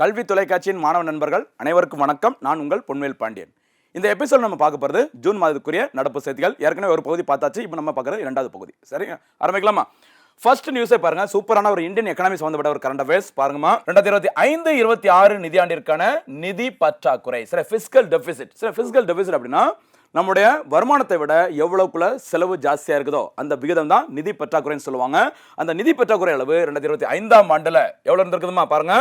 கல்வி தொலைக்காட்சியின் மாணவ நண்பர்கள் அனைவருக்கும் வணக்கம். நான் உங்கள் பொன்வேல் பாண்டியன். இந்த எபிசோட் நம்ம பார்க்க போகிறது ஜூன் மாதத்துக்குரிய நடப்பு செய்திகள். ஏற்கனவே ஒரு பகுதி பார்த்தாச்சு. இப்போ நம்ம பார்க்குறது இரண்டாவது பகுதி. சரி, ஆரம்பிக்கலாமா? ஃபர்ஸ்ட் நியூஸை பாருங்க. சூப்பரான ஒரு இந்தியன் எக்கனாமி சம்பந்தப்பட்ட ஒரு கரண்ட் அஃபேர்ஸ் பாருங்கம்மா. 2025-26 நிதியாண்டிற்கான நிதி பற்றாக்குறை. சரி, ஃபிஸ்கல் டெபிசிட். சரி, ஃபிஸ்கல் டெபிசிட் அப்படின்னா நம்முடைய வருமானத்தை விட எவ்வளவுக்குள்ள செலவு ஜாஸ்தியா இருக்குதோ அந்த விகிதம் தான் நிதி பற்றாக்குறைன்னு சொல்லுவாங்க. அந்த நிதி பற்றாக்குறை அளவு 2025ஆம் ஆண்டுல எவ்வளவு இருந்திருக்குதுமா பாருங்க.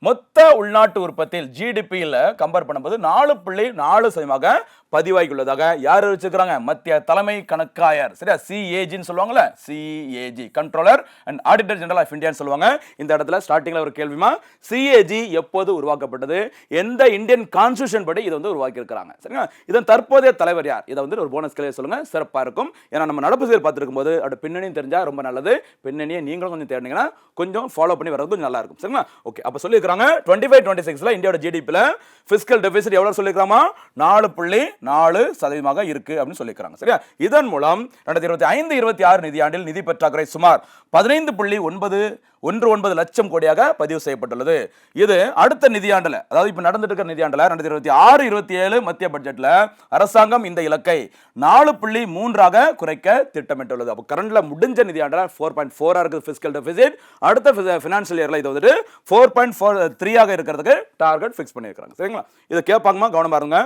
மொத்த உள்நாட்டு உற்பத்தியில் ஜிடிபியில் கம்பேர் பண்ணும்போது 4.4% பதிவாகியுள்ளதாக யார் வச்சிருக்காங்க? மத்திய தலைமை கணக்காயர். சரியா, சிஏஜின்னு சொல்லுவாங்கல்ல, CAG controller and auditor general of இந்தியான்னு சொல்லுவாங்க. இந்த இடத்துல ஸ்டார்டிங்ல ஒரு கேள்விமா, சிஏஜி எப்போது உருவாக்கப்பட்டது, எந்த இந்தியன் கான்ஸ்டிடியூஷன் படி இதை வந்து உருவாக்கி இருக்கிறாங்க? சரிங்களா, இதன் தற்போதைய தலைவர் யார்? இதை வந்து ஒரு போனஸ் கிளியர் சொல்லுங்க, சிறப்பா இருக்கும். ஏன்னா நம்ம நடப்பு செயல் பார்த்துருக்கும் போது அதோட பின்னணியும் தெரிஞ்சா ரொம்ப நல்லது. பின்னணியை நீங்களும் கொஞ்சம் தேடினீங்கன்னா கொஞ்சம் ஃபாலோ பண்ணி வரது கொஞ்சம் நல்லா இருக்கும். சரிங்களா, ஓகே. அப்ப சொல்லியிருக்காங்க 25-26ல இந்தியாவோட ஜிடிபியில் ஃபிஸ்கல் டெபிசிட் எவ்வளவு சொல்லியிருக்காமா? 4.4% இருக்கு அப்படின்னு சொல்லியிருக்காங்க. சரியா, இதன் மூலம் 2025-26 நிதியாண்டில் நிதி பற்றாக்குறை சுமார் 15.919 லட்சம் கோடியாக பதிவு செய்யப்பட்டுள்ளது. இது அடுத்த நிதியாண்டுல, அதாவது இப்ப நடந்துட்டு இருக்கிற நிதியாண்டுல 2026-27 மத்திய பட்ஜெட்ல அரசாங்கம் இந்த இலக்கை 4.3 குறைக்க திட்டமிட்டுள்ளது. அப்ப கரண்ட்ல முடிஞ்ச நிதியாண்டுல 4.4 இருக்குது ஃபிஸ்கல் டெபிசிட். அடுத்த ஃபினான்ஷியல் இயர்ல இது வந்து 4.43 இருக்கிறதுக்கு டார்கெட் ஃபிக்ஸ் பண்ணியிருக்காங்க. சரிங்களா, இதை கேட்பாங்கம்மா, கவனமா இருங்க.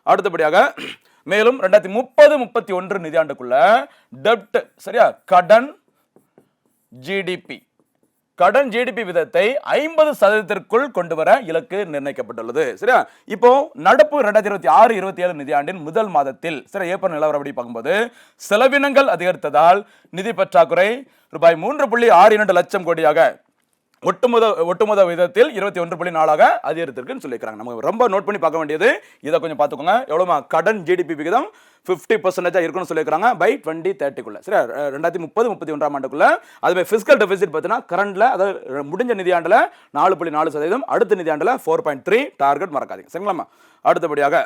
அடுத்தபடியாக மேலும் 2030-31 நிதியாண்டுக்குள்ள டெப்ட், சரியா, கடன் ஜிடிபி விதத்தை 50% கொண்டு வர இலக்கு நிர்ணயிக்கப்பட்டுள்ளது. சரியா, இப்போ நடப்பு 2026-27 நிதியாண்டின் முதல் மாதத்தில், சரி, ஏப்ரல் நிலவரப்படி பார்க்கும்போது செலவினங்கள் அதிகரித்ததால் நிதி பற்றாக்குறை ரூபாய் 3.62 லட்சம் கோடியாக ஒட்டுமொத்த விதத்தில் 21.4 அதிகரித்திருக்குன்னு சொல்லியிருக்காங்க. நம்ம ரொம்ப நோட் பண்ணி பார்க்க வேண்டியது இதை கொஞ்சம் பார்த்துக்கோங்க. எவ்வளோமா? கடன் ஜிடிபி விகிதம் 50% இருக்குன்னு சொல்லியிருக்காங்க பை 2030. சரி, 2030-31 ஆண்டுக்குள்ள. அதுவே ஃபிஸ்கல் டெபிசிட் பார்த்தீங்கன்னா கரண்ட்ல, அதாவது முடிஞ்ச நிதியாண்டில் 4.4%, அடுத்த நிதியாண்டில் 4.3 டார்கெட் மறக்காதீங்க. சரிங்களாமா? அடுத்தபடியாக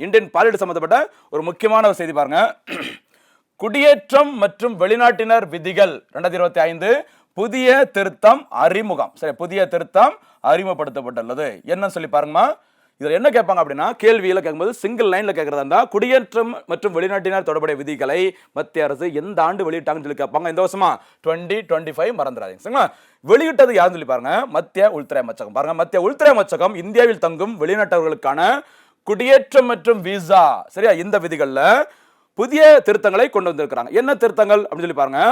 இந்தியன் பாலிடிக்ஸ் சம்பந்தப்பட்ட ஒரு முக்கியமான செய்தி பாருங்க. குடியேற்றம் மற்றும் வெளிநாட்டினர் விதிகள் 2025 புதிய திருத்தம் அறிமுகம். சரி, புதிய திருத்தம் அறிமுகப்படுத்தப்பட்டுள்ளது. என்ன சொல்லி பாருங்கம்மா. இதுல என்ன கேட்பாங்க அப்படின்னா, கேள்வியில கேட்கும்போது சிங்கிள் லைன்ல கேட்கறதா இருந்தா குடியேற்றம் மற்றும் வெளிநாட்டினர் தொடர்புடைய விதிகளை மத்திய அரசு எந்த ஆண்டு வெளியிட்டாங்கன்னு சொல்லி கேட்பாங்க. இந்த வருஷமா 2025 மறந்துடாதீங்க. சரிங்களா, வெளியிட்டது யாருன்னு சொல்லி பாருங்க, மத்திய உள்துறை அமைச்சகம். பாருங்க, மத்திய உள்துறை அமைச்சகம் இந்தியாவில் தங்கும் வெளிநாட்டவர்களுக்கான குடியேற்றம் மற்றும் விசா, சரியா, இந்த விதிகள்ல புதிய திருத்தங்களை கொண்டு வந்திருக்கிறாங்க. என்ன திருத்தங்கள் அப்படின்னு சொல்லி பாருங்க.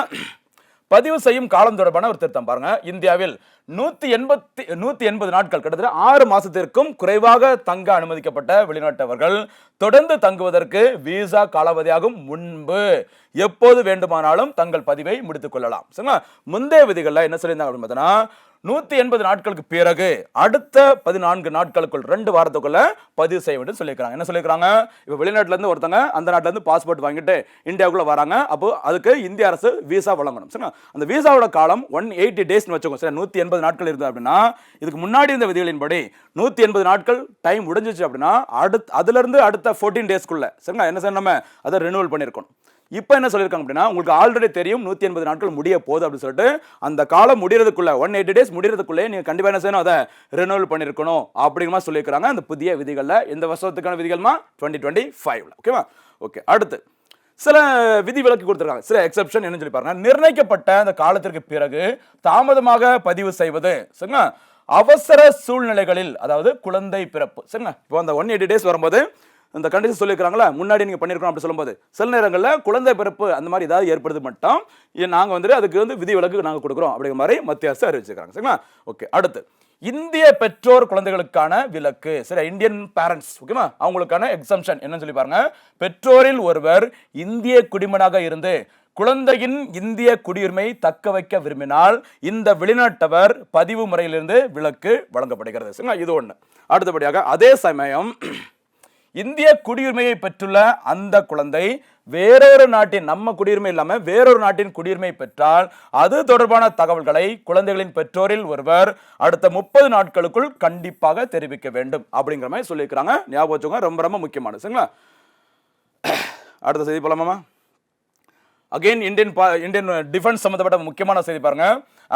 பதிவு செய்யும் காலம் தொடர்பான ஒரு திருத்தம் பாருங்க. இந்தியாவில் 180 நாட்கள், கிட்டத்தட்ட 6 மாசத்திற்கும் குறைவாக தங்க அனுமதிக்கப்பட்ட வெளிநாட்டவர்கள் தொடர்ந்து தங்குவதற்கு விசா காலாவதியாகும் முன்பு எப்போது வேண்டுமானாலும் தங்கள் பதிவை முடித்துக் கொள்ளலாம். சரிங்களா, முந்தைய விதிகள்ல என்ன சொல்லியிருந்தாங்க அப்படின்னு பார்த்தீங்கன்னா, 180 நாட்களுக்கு பிறகு அடுத்த 14 நாட்களுக்குள் 2 வாரத்துக்குள்ள பதிவு செய்ய வேண்டும் சொல்லியிருக்காங்க. என்ன சொல்லியிருக்காங்க? இப்போ வெளிநாட்டுல இருந்து ஒருத்தங்க அந்த நாட்டுல இருந்து பாஸ்போர்ட் வாங்கிட்டு இந்தியாவுக்குள்ள வராங்க. அப்போ அதுக்கு இந்திய அரசு விசா வழங்கணும். சரிங்களா, அந்த விசாவோட காலம் 180 டேஸ் வச்சுக்கோங்க. சரி, 180 நாட்கள் இருந்தது அப்படின்னா, இதுக்கு முன்னாடி இந்த விதிகளின்படி 180 நாட்கள் டைம் முடிஞ்சிச்சு அப்படின்னா அதுல இருந்து அடுத்த 14 டேஸ்க்குள்ள, சரிங்களா, என்ன செய்யணும், நம்ம அதை ரினிவல் பண்ணியிருக்கணும். இப்போ என்ன சொல்லியிருக்காங்க அப்படின்னா, உங்களுக்கு ஆல்ரெடி தெரியும் 180 நாட்கள் முடிய போகுது அப்படின்னு சொல்லிட்டு அந்த காலம் முடிகிறதுக்குள்ள 180 டேஸ் முடிகிறதுக்குள்ளே நீங்க கண்டிப்பா என்ன செய்யணும், அதை ரினிவல் பண்ணியிருக்கணும் அப்படிங்கிற சொல்லியிருக்காங்க. அந்த புதிய விதிகள்ல இந்த வருஷத்துக்கான விதிகள்மா 2025. ஓகேவா? ஓகே. அடுத்து சில விதி விலக்கு கொடுத்துருக்காங்க. சில எக்ஸெப்ஷன் என்ன சொல்லி பாருங்க. நிர்ணயிக்கப்பட்ட அந்த காலத்திற்கு பிறகு தாமதமாக பதிவு செய்வது, சரிங்களா, அவசர சூழ்நிலைகளில், அதாவது குழந்தை பிறப்பு. சரிங்களா, இப்போ அந்த 180 டேஸ் வரும்போது இந்த கண்டிஷன் சொல்லியிருக்காங்களா, முன்னாடி நீங்க பண்ணிருக்கணும் அப்படி சொல்லும்போது சில நேரங்களில் குழந்தை பிறப்பு அந்த மாதிரி ஏதாவது ஏற்படுது மட்டும் நாங்க வந்து அதுக்கு வந்து விதி விலக்கு நாங்க கொடுக்குறோம் அப்படிங்கிற மாதிரி மத்திய அரசு அறிவிச்சிருக்காங்க. சரிங்களா, ஓகே. அடுத்து இந்திய பெற்றோர் குழந்தைகளுக்கான விலக்கு. சரி, இந்தியன் பேரண்ட்ஸ், ஓகேவா, அவங்களுக்கான எக்ஸம்ஷன் என்னன்னு சொல்லி பாருங்க. பெற்றோரில் ஒருவர் இந்திய குடிமகனாக இருந்து குழந்தையின் இந்திய குடியுரிமை தக்க வைக்க விரும்பினால் இந்த வெளிநாட்டவர் பதிவு முறையிலிருந்து விலக்கு வழங்கப்படுகிறது. சரிங்களா, இது ஒண்ணு. அடுத்தபடியாக அதே சமயம் இந்திய குடியுரிமையை பெற்றுள்ள அந்த குழந்தை வேறொரு நாட்டின், நம்ம குடியுரிமை இல்லாம வேறொரு நாட்டின் குடியுரிமை பெற்றால் அது தொடர்பான தகவல்களை குழந்தைகளின் பெற்றோரில் ஒருவர் அடுத்த 30 நாட்களுக்குள் கண்டிப்பாக தெரிவிக்க வேண்டும் அப்படிங்கிற மாதிரி சொல்லியிருக்கிறாங்க. ஞாபகம் வச்சுக்கோங்க, ரொம்ப ரொம்ப முக்கியமானது. சரிங்களா, அடுத்த செய்தி போலாமா. அகைன் இந்தியன் டிஃபென்ஸ் சம்பந்தப்பட்ட முக்கியமான செய்தி பாருங்க.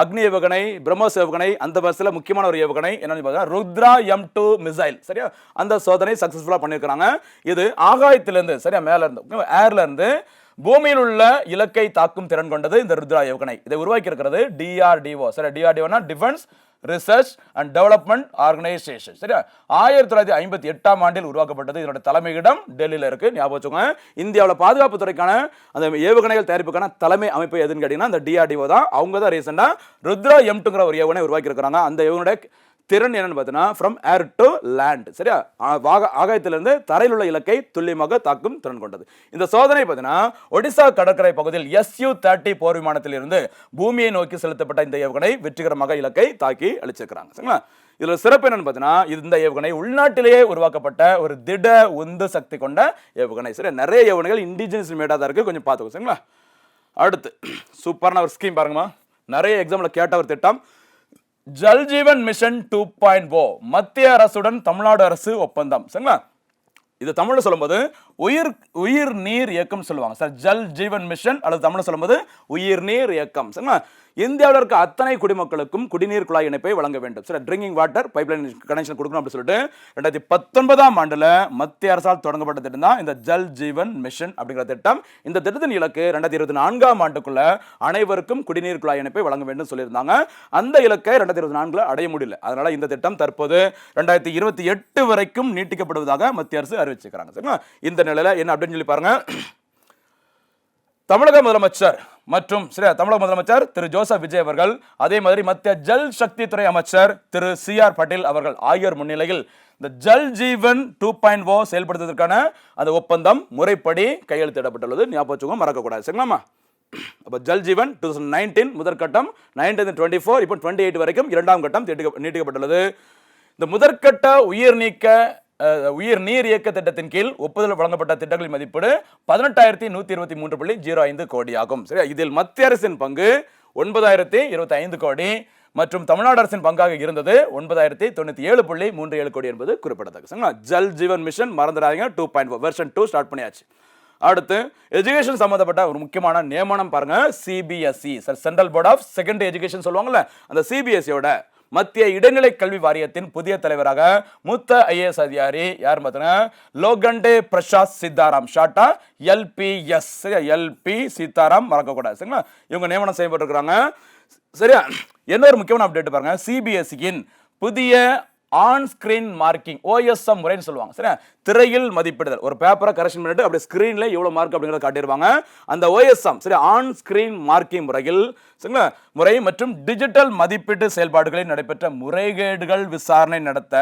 அக்னி ஏவுகணை, பிரம்மோஸ் ஏவுகணை, அந்த பஸ்ல முக்கியமான ஒரு ஏவுகணை என்னன்னு பாருங்க, ருத்ரா M2 மிசைல். சரியா, அந்த சோதனை சக்சஸ்ஃபுல்லா பண்ணிருக்காங்க. இது ஆகாயத்திலிருந்து, சரியா, மேல இருந்து, ஏர்ல இருந்து பூமியில் உள்ள இலக்கை தாக்கும் திறன் கொண்டது இந்த ருத்ரா ஏவுகணை. இதை உருவாக்கி இருக்கிறது DRDO. சரி, DRDOனா defence research and development organisation. சரியா, 1958ஆம் ஆண்டில் உருவாக்கப்பட்டது. இதோட தலைமையிடம் டெல்லியில் இருக்கு, ஞாபகம் வச்சுக்கோங்க. இந்தியாவில் பாதுகாப்பு துறைக்கான அந்த ஏவுகணைகள் தயாரிப்புக்கான தலைமை அமைப்பு எதுன்னு கேட்டீங்கன்னா அந்த DRDO தான். அவங்க தான் ரீசெண்டா ருத்ரா M2ங்கிற ஒரு ஏவுகணை உருவாக்கி இருக்கிறாங்க. அந்த ஏவுகணை திறன் என்னன்னு பார்த்தீங்கன்னா ஃப்ரம் ஏர் டு லேண்ட். சரியா, ஆகாயத்திலிருந்து தரையில் உள்ள இலக்கை துல்லியமாக தாக்கும் திறன் கொண்டது. இந்த சோதனை பார்த்தீங்கன்னா ஒடிசா கடற்கரை பகுதியில் Su-30 போர் விமானத்தில் இருந்து பூமியை நோக்கி செலுத்தப்பட்ட இந்த ஏவுகணை வெற்றிகரமாக இலக்கை தாக்கி அழிச்சிருக்கிறாங்க. சரிங்களா, இதுல சிறப்பு என்னன்னு பார்த்தீங்கன்னா இந்த ஏவுகணை உள்நாட்டிலேயே உருவாக்கப்பட்ட ஒரு திட உந்து சக்தி கொண்ட ஏவுகணை. சரி, நிறைய ஏவுகணைகள் இண்டிஜினஸ் மேடா தான் இருக்கு, கொஞ்சம் பார்த்துக்கோ. சரிங்களா, அடுத்து சூப்பரான ஒரு ஸ்கீம் பாருங்கம்மா. நிறைய எக்ஸாம்ல கேட்ட ஒரு திட்டம், ஜல் ஜீவன் மிஷன் 2.0 மத்திய அரசுடன் தமிழ்நாடு அரசு ஒப்பந்தம். சரிங்களா, இது தமிழ்ல சொல்லும்போது உயிர் நீர் இயக்கம் சொல்லுவாங்க சார். ஜல் ஜீவன் மிஷன் அல்லது தமிழ்ல சொல்லும்போது உயிர் நீர் இயக்கம். சரிங்களா, இந்தியாவில் இருக்க அத்தனை குடிமக்களுக்கும் குடிநீர் குழாய் இணைப்பை வழங்க வேண்டும். சரி, ட்ரிங்கிங் வாட்டர் பைப்லைன் கனெக்ஷன் கொடுக்கணும் அப்படின்னு சொல்லிட்டு 2019ஆம் ஆண்டுல மத்திய அரசால் தொடங்கப்பட்ட திட்டம் தான் இந்த ஜல் ஜீவன் மிஷன் அப்படிங்கிற திட்டம். இந்த திட்டத்தின் இலக்கு 2024ஆம் ஆண்டுக்குள்ள அனைவருக்கும் குடிநீர் குழாய் இணைப்பை வழங்க வேண்டும் சொல்லியிருந்தாங்க. அந்த இலக்கை 2024 அடைய முடியல. அதனால இந்த திட்டம் தற்போது 2028 வரைக்கும் நீட்டிக்கப்படுவதாக மத்திய அரசு அறிவிச்சிருக்காங்க. சரிங்களா, இந்த நிலையில என்ன அப்படின்னு சொல்லி பாருங்க. தமிழக முதலமைச்சர் மற்றும் தமிழக முதலமைச்சர் திரு ஜோசப் விஜய் அவர்கள், அதே மாதிரி மத்திய ஜல் சக்தி துறை அமைச்சர் திரு CR பட்டேல் அவர்கள் ஆகியோர் முன்னிலையில் இந்த ஜல் ஜீவன் 2.0 செயல்படுத்துவதற்கான அந்த ஒப்பந்தம் முறைப்படி கையெழுத்திடப்பட்டுள்ளது. ஞாபகம் வச்சுக்கோங்க, மறக்கக்கூடாது. சரிங்களா, அப்போ ஜல் ஜீவன் 2019 முதற்கட்டம், 1924 இப்போ 28 வரைக்கும் இரண்டாம் கட்டம் நீட்டிக்கப்பட்டுள்ளது. இந்த முதற்கட்ட உயிர் நீர் இயக்க திட்டத்தின் கீழ் ஒப்புதல் வழங்கப்பட்ட திட்டங்களின் மதிப்பீடு 18,123.05 கோடி ஆகும். சரியா, இதில் மத்திய அரசின் பங்கு 9,025 கோடி மற்றும் தமிழ்நாடு அரசின் பங்காக இருந்தது 9,097.37 கோடி என்பது குறிப்பிடத்தக்கது. ஜல் ஜீவன் மிஷன் மறந்துடாதீங்க, 2.0 வெர்ஷன் 2 ஸ்டார்ட் பண்ணியாச்சு. அடுத்து எஜுகேஷன் சம்பந்தப்பட்ட ஒரு முக்கியமான நியமனம் பாருங்க. CBSE central board of secondary education சொல்லுவாங்கல்ல, அந்த CBSEயோட மத்திய இடைநிலை கல்வி வாரியத்தின் புதிய தலைவராக மூத்த IAS அதிகாரி யார் பார்த்தீங்கன்னா லோகண்டே பிரசாத் சீதாராம், ஷார்ட்டா LPS. சரியா, LP சீதாராம் மறக்கக்கூடாது. சரிங்களா, இவங்க நியமனம் செய்யப்பட்டிருக்கிறாங்க. சரியா, என்ன ஒரு முக்கியமான அப்டேட் பாருங்க. CBSEயின் புதிய ஆன் ஸ்கிரீன் மார்க்கிங் OSM முறைன்னு சொல்லுவாங்க. சரியா, திரையில் மதிப்பிடுதல், ஒரு பேப்பரை கரெக்ஷன் பண்ணிட்டு அப்படியே ஸ்கிரீன்ல எவ்வளவு மார்க் அப்படிங்கறத காட்டிடுவாங்க. அந்த OSM சரி ஆன் ஸ்கிரீன் மார்க்கிங் முறையில் சரிங்களா முறை மற்றும் டிஜிட்டல் மதிப்பீட்டு செயல்பாடுகளில் நடைபெற்ற முறைகேடுகள் விசாரணை நடத்த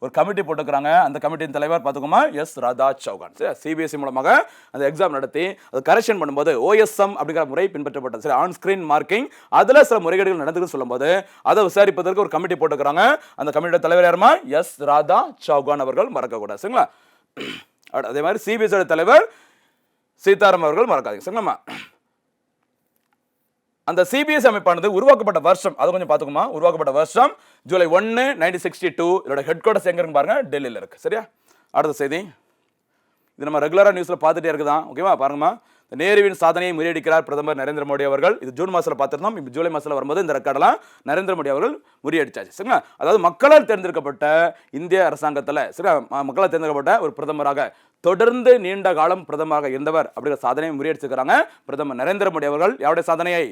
ஒரு கமிட்டி போட்டுக்கிறாங்க. அந்த கமிட்டியின் தலைவர் பார்த்துக்கோமா ராதா சௌகான். சரி, CBSE மூலமாக அந்த எக்ஸாம் நடத்தி அதை கரெக்ஷன் பண்ணும்போது OSM அப்படிங்கிற முறை பின்பற்றப்பட்டது. சரி, ஆன் ஸ்கிரீன் மார்க்கிங் அதுல சில முறைகேடுகள் நடந்ததுன்னு சொல்லும்போது அதை விசாரிப்பதற்கு ஒரு கமிட்டி போட்டுக்கிறாங்க. அந்த கமிட்டியோட தலைவர் யாருமா ராதா சௌகான் அவர்கள், மறக்கக்கூடாது. சரிங்களா, அதே மாதிரி CBSE தலைவர் சீதாராம் அவர்கள் மறக்காதீங்க. சரிங்களா, அந்த CBSE அமைப்பானது உருவாக்கப்பட்ட வருஷம் அதை கொஞ்சம் பார்த்துக்குமா. உருவாக்கப்பட்ட வருஷம் ஜூலை 1, 1962. இதோட ஹெட் குவார்ட்டர்ஸ் எங்க இருக்கு பாருங்க, டெல்லியில் இருக்கு. சரியா, அடுத்த செய்தி இது நம்ம ரெகுலரா நியூஸ்ல பார்த்துட்டே இருக்குதான். ஓகேவா, பாருங்கம்மா. நேருவின் சாதனையை முறியடிக்கிறார் பிரதமர் நரேந்திர மோடி அவர்கள். இது ஜூன் மாசத்துல பார்த்திருந்தோம். இப்போ ஜூலை மாசத்துல வரும்போது இந்த ரெக்கார்டெல்லாம் நரேந்திர மோடி அவர்கள் முறியடிச்சாச்சு. சரிங்களா, அதாவது மக்களால் தேர்ந்தெடுக்கப்பட்ட இந்திய அரசாங்கத்தில் சரி மக்களால் தேர்ந்தெடுக்கப்பட்ட ஒரு பிரதமராக தொடர்ந்து நீண்ட காலம் பிரதமராக இருந்தவர் அப்படிங்கிற சாதனையை முறியடிச்சிருக்கிறாங்க பிரதமர் நரேந்திர மோடி அவர்கள். யாருடைய சாதனையை?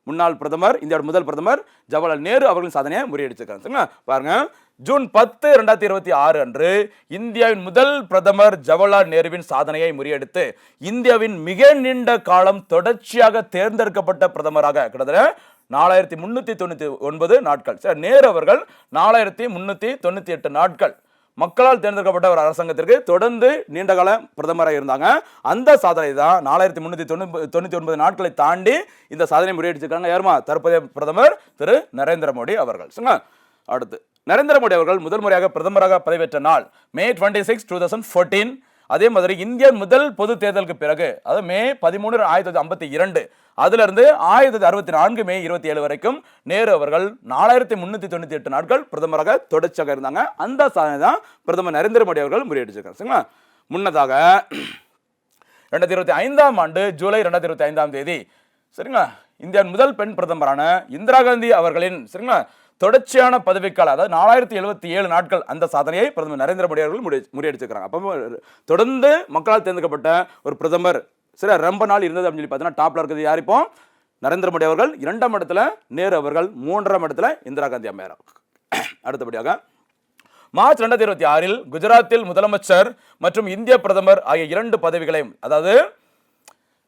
முன்னாள் பிரதமர், இந்தியாவோட முதல் பிரதமர் ஜவஹர்லால் நேரு அவர்களின் சாதனையை முறியடிச்சிருக்காங்க. பாருங்க, ஜூன் 10, 2026 அன்று இந்தியாவின் முதல் பிரதமர் ஜவஹர்லால் நேருவின் சாதனையை முறியடித்து இந்தியாவின் மிக நீண்ட காலம் தொடர்ச்சியாக தேர்ந்தெடுக்கப்பட்ட பிரதமராக கிட்டத்தட்ட 4399 நாட்கள். சரி, நேரு அவர்கள் 4398 நாட்கள் மக்களால் தேர்ந்தெடுக்கப்பட்ட ஒரு அரசாங்கத்திற்கு தொடர்ந்து நீண்டகால பிரதமராக இருந்தாங்க. அந்த சாதனை தான் 4399 நாட்களை தாண்டி இந்த சாதனை முறியடிச்சிருக்காங்க. யாருமா? தற்போதைய பிரதமர் திரு நரேந்திர மோடி அவர்கள். அடுத்து நரேந்திர மோடி அவர்கள் முதல் முறையாக பிரதமராக பதவியேற்ற நாள் May 26, 2014. அதே மாதிரி இந்திய முதல் பொது தேர்தலுக்கு பிறகு அது May 13, 1952 அதுல இருந்து 1964 May 27 வரைக்கும் நேரு அவர்கள் 4398 நாட்கள் பிரதமராக தொடர்ச்சியாக இருந்தாங்க. அந்த சாதனை தான் பிரதமர் நரேந்திர மோடி அவர்கள் முறியடிச்சிருக்காங்க. முன்னதாக 2025ஆம் ஆண்டு ஜூலை 2025ஆம் தேதி சரிங்களா இந்தியாவின் முதல் பெண் பிரதமரான இந்திரா காந்தி அவர்களின் சரிங்களா தொடர்ச்சியான பதவிக்கால அதாவது 4077 நாட்கள் அந்த சாதனையை பிரதமர் நரேந்திர மோடி அவர்கள் முறியடிச்சிருக்காங்க. அப்போ தொடர்ந்து மக்களால் தேர்ந்தெடுக்கப்பட்ட ஒரு பிரதமர் சரி ரொம்ப நாள் இருந்தது அப்படின்னு சொல்லி பார்த்தீங்கன்னா டாப்ல இருக்கிறது யார் இப்போ நரேந்திர மோடி அவர்கள், 2ஆம் இடத்துல நேரு அவர்கள், 3ஆம் இடத்துல இந்திரா காந்தி அம்மையார். அடுத்தபடியாக மார்ச் 2026இல் குஜராத்தில் முதலமைச்சர் மற்றும் இந்திய பிரதமர் ஆகிய 2 பதவிகளையும் அதாவது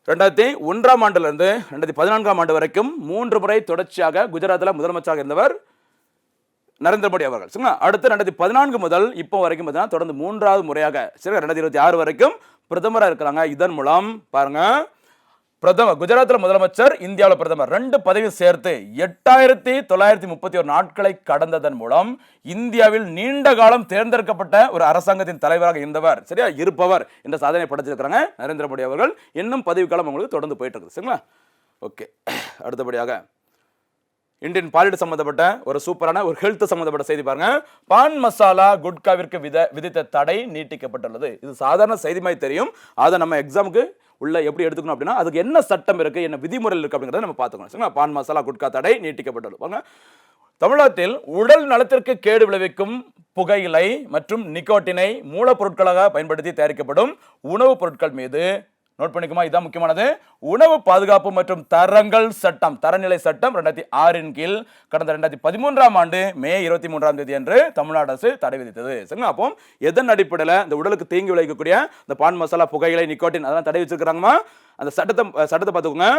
2001ஆம் ஆண்டிலிருந்து 2014ஆம் ஆண்டு வரைக்கும் 3 முறை தொடர்ச்சியாக குஜராத்தில் முதலமைச்சராக இருந்தவர் நரேந்திர மோடி அவர்கள். சரிங்களா அடுத்து 2014 முதல் இப்போ வரைக்கும் பார்த்தீங்கன்னா தொடர்ந்து 3வது முறையாக சரி 2026 வரைக்கும் பிரதமராக இருக்கிறாங்க. இதன் மூலம் பாருங்க பிரதமர் குஜராத்தில் முதலமைச்சர் இந்தியாவில் பிரதமர் 2 பதவி சேர்த்து 8931 நாட்களை கடந்ததன் மூலம் இந்தியாவில் நீண்ட காலம் தேர்ந்தெடுக்கப்பட்ட ஒரு அரசாங்கத்தின் தலைவராக இருந்தவர் சரியா இருப்பவர் என்ற சாதனை படைச்சிருக்கிறாங்க நரேந்திர மோடி அவர்கள். இன்னும் பதவிக்காலம் உங்களுக்கு தொடர்ந்து போயிட்டு இருக்குது சரிங்களா. ஓகே அடுத்தபடியாக இந்தியன் பாலிடிக்ஸ் சம்பந்தப்பட்ட ஒரு சூப்பரான ஒரு ஹெல்த் சம்பந்தப்பட்ட செய்தி பாருங்க. பான் மசாலா குட்காவிற்கு விதித்த தடை நீட்டிக்கப்பட்டுள்ளது. இது சாதாரண செய்தி மாதிரி தெரியும். அதை நம்ம எக்ஸாமுக்கு உள்ள எப்படி எடுத்துக்கணும் அப்படின்னா அதுக்கு என்ன சட்டம் இருக்கு என்ன விதிமுறைகள் இருக்கு அப்படிங்கறத நம்ம பார்த்துக்கணும் சரிங்களா. பான் மசாலா குட்கா தடை நீட்டிக்கப்பட்டுள்ளது. தமிழகத்தில் உடல் நலத்திற்கு கேடு விளைவிக்கும் புகையிலை மற்றும் நிக்கோட்டினை மூலப்பொருட்களாக பயன்படுத்தி தயாரிக்கப்படும் உணவுப் பொருட்கள் மீது நோட் பண்ணிக்குமா இதான் முக்கியமானது உணவு பாதுகாப்பு மற்றும் தரங்கள் சட்டம் தரநிலை சட்டம் 2006இன் கீழ் கடந்த 2013ஆம் ஆண்டு மே 23ஆம் தேதி அன்று தமிழ்நாடு அரசு தடை விதித்தது சரிங்களா. அப்போ எதன் அடிப்படையில் இந்த உடலுக்கு தீங்கு விளைவிக்கக்கூடிய இந்த பான் மசாலா புகையிலை நிக்கோட்டின் அதெல்லாம் தடை வச்சிருக்காங்கம்மா அந்த சட்டத்தை பார்த்துக்கோங்க.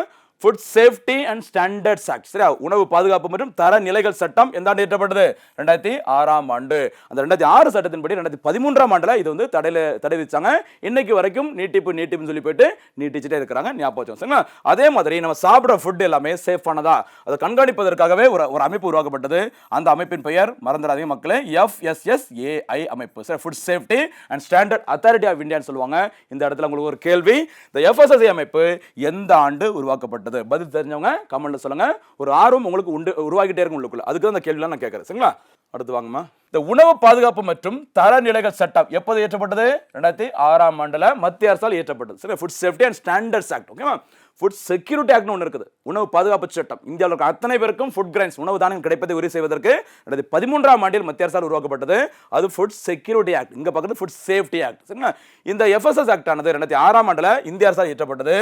Food safety and standards act சரியா உணவு பாதுகாப்பு மற்றும் தரநிலைகள் சட்டம் எந்த ஆண்டு இயற்றப்பட்டது 2006ஆம் ஆண்டு. அந்த 2006 சட்டத்தின்படி 2013ஆம் ஆண்டுல இது வந்து தடை விதிச்சாங்க. இன்னைக்கு வரைக்கும் நீட்டிப்புன்னு சொல்லி போயிட்டு நீட்டிச்சுட்டே இருக்கிறாங்க ஞாபகம் வச்சுக்கோங்க சரிங்களா. அதே மாதிரி நம்ம சாப்பிட்ற ஃபுட் எல்லாமே சேஃபானதா அதை கண்காணிப்பதற்காகவே ஒரு அமைப்பு உருவாக்கப்பட்டது. அந்த அமைப்பின் பெயர் மறந்துடாதீங்க மக்களே FSSAI அமைப்பு சரி food safety and standard authority of இந்தியான்னு சொல்லுவாங்க. இந்த இடத்துல உங்களுக்கு ஒரு கேள்வி இந்த FSSAI அமைப்பு எந்த ஆண்டு உருவாக்கப்பட்டது பதில் தெரிஞ்சவங்க கமெண்ட்ல சொல்லுங்க. ஒரு ஆர்வம் உங்களுக்கு உருவாகிட்டே இருக்கும் உள்ளுக்குள்ள அதுக்கு அந்த கேள்விலாம் நான் கேட்கறேன் சரிங்களா. அடுத்து வாங்கம்மா இந்த உணவு பாதுகாப்பு மற்றும் தரநிலைகள் சட்டம் எப்போது இயற்றப்பட்டது 2006ஆம் ஆண்டுல மத்திய அரசால் இயற்றப்பட்டது சரி food safety and standards act ஓகேவா. ஃபுட் செக்யூரிட்டி ஆக்ட்னு ஒன்று இருக்குது உணவு பாதுகாப்பு சட்டம். இந்தியாவில் இருக்க அத்தனை பேருக்கும் ஃபுட் கிரைன்ஸ் உணவு தானியம் கிடைப்பதை உறுதி செய்வதற்கு 2013ஆம் ஆண்டில் மத்திய அரசால் உருவாக்கப்பட்டது. அது ஃபுட் செக்யூரிட்டி ஆக்ட். இங்க பக்கத்து ஃபுட் சேஃப்டி ஆக்ட் சரிங்களா. இந்த FSS ஆக்ட் ஆனது 2006ஆம் ஆண்டுல இந்திய அரசால் இயற்றப்பட்டது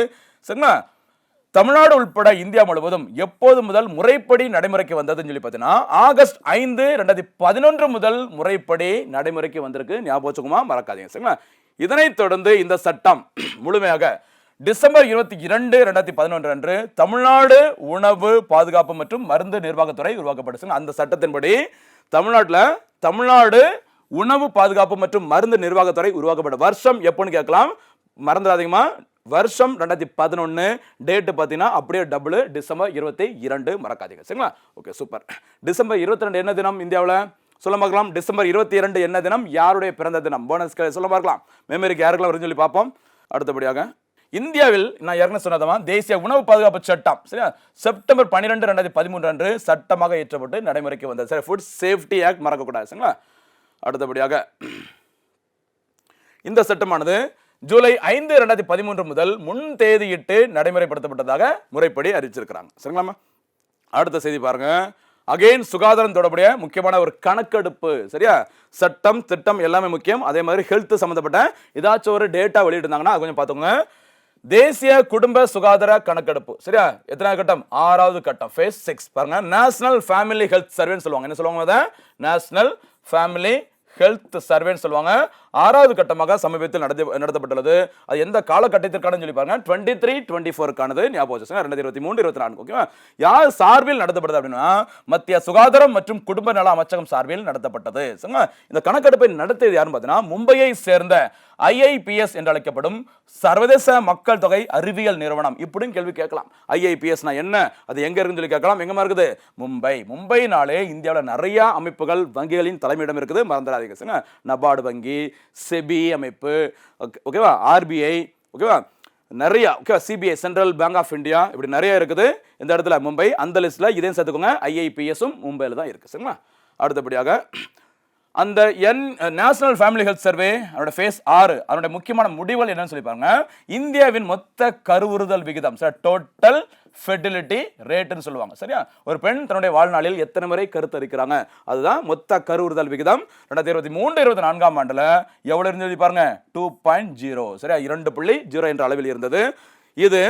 சரிங்களா. தமிழ்நாடு உட்பட இந்தியா முழுவதும் எப்போது முதல் முறைப்படி நடைமுறைக்கு வந்ததுன்னு சொல்லி பார்த்தீங்கன்னா ஆகஸ்ட் 5 2011 முதல் முறைப்படி நடைமுறைக்கு வந்திருக்கு ஞாபகம் வச்சுக்குமா மறக்காதீங்க சரிங்களா. இதனைத் தொடர்ந்து இந்த சட்டம் முழுமையாக டிசம்பர் 22 2011 அன்று தமிழ்நாடு உணவு பாதுகாப்பு மற்றும் மருந்து நிர்வாகத்துறை உருவாக்கப்பட்டுச்சு. அந்த சட்டத்தின்படி தமிழ்நாடு உணவு பாதுகாப்பு மற்றும் மருந்து நிர்வாகத்துறை உருவாக்கப்பட்ட வருஷம் எப்போன்னு கேட்கலாம் மறந்துடாதீங்கம்மா. வருஷம் 2011 டேட் பார்த்தீங்கன்னா அப்படியே டபுள் டிசம்பர் 22 மறக்காதீங்க சரிங்களா. Okay super. டிசம்பர் 22 என்ன தினம் இந்தியாவில் சொல்ல பார்க்கலாம். டிசம்பர் 22 என்ன தினம் யாருடைய பிறந்த தினம் போனஸ் சொல்ல பார்க்கலாம். மெமரிக்கு யாருக்கெல்லாம் வரும்னு சொல்லி பார்ப்போம். அடுத்தபடியாக இந்தியாவில் நான் ஏற்கனவே சொன்னதமா தேசிய உணவு பாதுகாப்பு சட்டம் சரியா செப்டம்பர் 12 2013 அன்று சட்டமாக இயற்றப்பட்டு நடைமுறைக்கு வந்தது சரி ஃபுட் சேஃப்டி ஆக்ட் மறக்கக்கூடாது சரிங்களா. அடுத்தபடியாக இந்த சட்டமானது ஜூலை 5 2013 முதல் முன் தேதியிட்டு நடைமுறைப்படுத்தப்பட்டதாக முறைப்படி அறிவிச்சிருக்கிறாங்க சரிங்களா. அடுத்த செய்தி பாருங்க. அகைன் சுகாதாரம் தொடர்புடைய முக்கியமான ஒரு கணக்கெடுப்பு சரியா சட்டம் திட்டம் எல்லாமே முக்கியம். அதே மாதிரி ஹெல்த் சம்பந்தப்பட்ட ஏதாச்சும் ஒரு டேட்டா வெளியிட்டிருந்தாங்கன்னா கொஞ்சம் பார்த்துக்கோங்க. தேசிய குடும்ப சுகாதார கணக்கெடுப்பு சரியா எத்தனாவது கட்டம் 6வது கட்டம் phase 6 பாருங்க. நேஷனல் ஃபேமிலி ஹெல்த் சர்வேன்னு சொல்லுவாங்க. என்ன சொல்லுவாங்க நேஷனல் ஃபேமிலி ஹெல்த் சர்வேன்னு சொல்லுவாங்க. 6வது கட்டமாக சமீபத்தில் நடத்தப்பட்டுள்ளது. அது எந்த காலகட்டத்திற்கான சொல்லி பாருங்க 23-24க்கானது ஞாபகம் வச்சுங்க 2023-24 ஓகேவா. யார் சார்பில் நடத்தப்படுது அப்படின்னா மத்திய சுகாதாரம் மற்றும் குடும்ப நல அமைச்சகம் சார்பில் நடத்தப்பட்டது. இந்த கணக்கெடுப்பை நடத்தியது யாருன்னு பார்த்தீங்கன்னா மும்பையை சேர்ந்த IIPS என்று அழைக்கப்படும் சர்வதேச மக்கள் தொகை அறிவியல் நிறுவனம். இப்படின்னு கேள்வி கேட்கலாம். IIPS என்ன அது எங்க இருக்குன்னு சொல்லி கேட்கலாம். எங்கமா இருக்குது மும்பைனாலே இந்தியாவில் நிறைய அமைப்புகள் வங்கிகளின் தலைமையிடம் இருக்குது மறந்துடாதீங்க. நபார்டு வங்கி செபி அமைப்பு ஓகேவா RBI ஓகேவா நிறைய okay CBI central bank of India இப்படி நிறைய இருக்குது இந்த இடத்துல மும்பை. அந்த லிஸ்ட்ல இதையும் சேர்த்துக்கோங்க IIPS மும்பையில் தான் இருக்கு சரிங்களா. அடுத்தபடியாக அந்த நேஷனல் ஃபேமிலி ஹெல்த் சர்வே அதோட ஃபேஸ் 6 அதோட முக்கியமான முடிவுகள் என்னன்னு சொல்லி பாருங்க. இந்தியாவின் மொத்த கருவுறுதல் விகிதம் டோட்டல் ஃபெர்டிலிட்டி ரேட்னு சொல்லுவாங்க. சரியா, ஒரு பெண் தன்னுடைய வாழ்நாளில் எத்தனை முறை கருத்தரிக்கிறாங்க, அதுதான் மொத்த கருவுறுதல் விகிதம். 2023-24 ஆண்டுல எவ்வளவு இருந்தது பாருங்க, 2.0. சரியா, 2.0 என்ற அளவில் இருந்தது. இது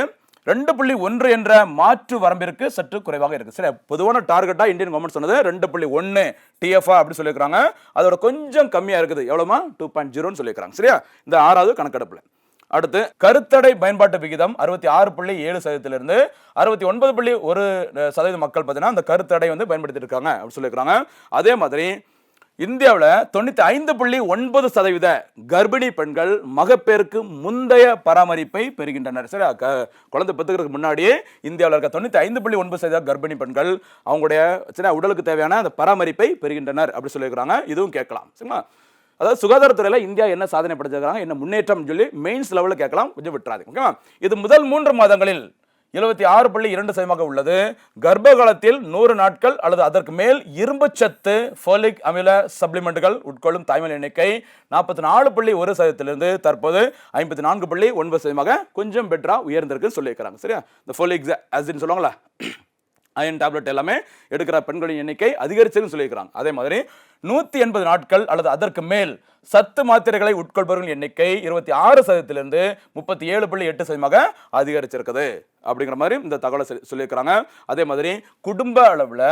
2.1 என்ற மாற்று வரம்பிற்கு சற்று குறைவாக இருக்கு. சரி, பொதுவான டார்கெட்டா இந்தியன் கவர்மெண்ட் சொன்னது 2.1 TFR அப்படி சொல்லியிருக்காங்க. அதோட கொஞ்சம் கம்மியா இருக்குது. எவ்வளவுமா, 2.0ன்னு சொல்லியிருக்காங்க. சரியா, இந்த 6வது கணக்கெடுப்புல. அடுத்து கருத்தடை பயன்பாட்டு விகிதம் 66.7%இருந்து 69.1% மக்கள் பார்த்தீங்கன்னா அந்த கருத்தடை வந்து பயன்படுத்தி இருக்காங்க அப்படின்னு சொல்லியிருக்காங்க. அதே மாதிரி இந்தியாவில் 95.9% கர்ப்பிணி பெண்கள் மகப்பேருக்கு முந்தைய பராமரிப்பை பெறுகின்றனர். சரி, குழந்தை பெற்றுக்கிறதுக்கு முன்னாடியே இந்தியாவில் இருக்க 95.9% கர்ப்பிணி பெண்கள் அவங்களுடைய சரி உடலுக்கு தேவையான அந்த பராமரிப்பை பெறுகின்றனர் அப்படி சொல்லியிருக்கிறாங்க. இதுவும் கேட்கலாம். சரிங்களா, அதாவது சுகாதாரத்துறையில் இந்தியா என்ன சாதனை படைச்சிருக்காங்க, என்ன முன்னேற்றம் சொல்லி மெயின்ஸ் லெவலில் கேட்கலாம், கொஞ்சம் விட்டுறாது. ஓகேவா, இது முதல் 3 மாதங்களில் 76.2% உள்ளது. கர்ப்ப காலத்தில் 100 நாட்கள் அல்லது அதற்கு மேல் இரும்பு சத்து ஃபோலிக் அமில சப்ளிமெண்ட்டுகள் உட்கொள்ளும் தாய்மையின் எண்ணிக்கை 44.1%இருந்து தற்போது 54.9% கொஞ்சம் பெட்டரா உயர்ந்திருக்குன்னு சொல்லியிருக்கிறாங்க. சரியா, இந்த ஃபோலிக் ஆசிட்னு சொல்லுவாங்களா, அயன் டேப்லெட் எல்லாமே எடுக்கிற பெண்களின் எண்ணிக்கை அதிகரிச்சுன்னு சொல்லியிருக்கிறாங்க. அதே மாதிரி 180 நாட்கள் அல்லது அதற்கு மேல் சத்து மாத்திரைகளை உட்கொள்பவர்கள் எண்ணிக்கை 26%இருந்து 37.8% அதிகரிச்சிருக்குது அப்படிங்கிற மாதிரி இந்த தகவலை சொல்லியிருக்கிறாங்க. அதே மாதிரி குடும்ப அளவில்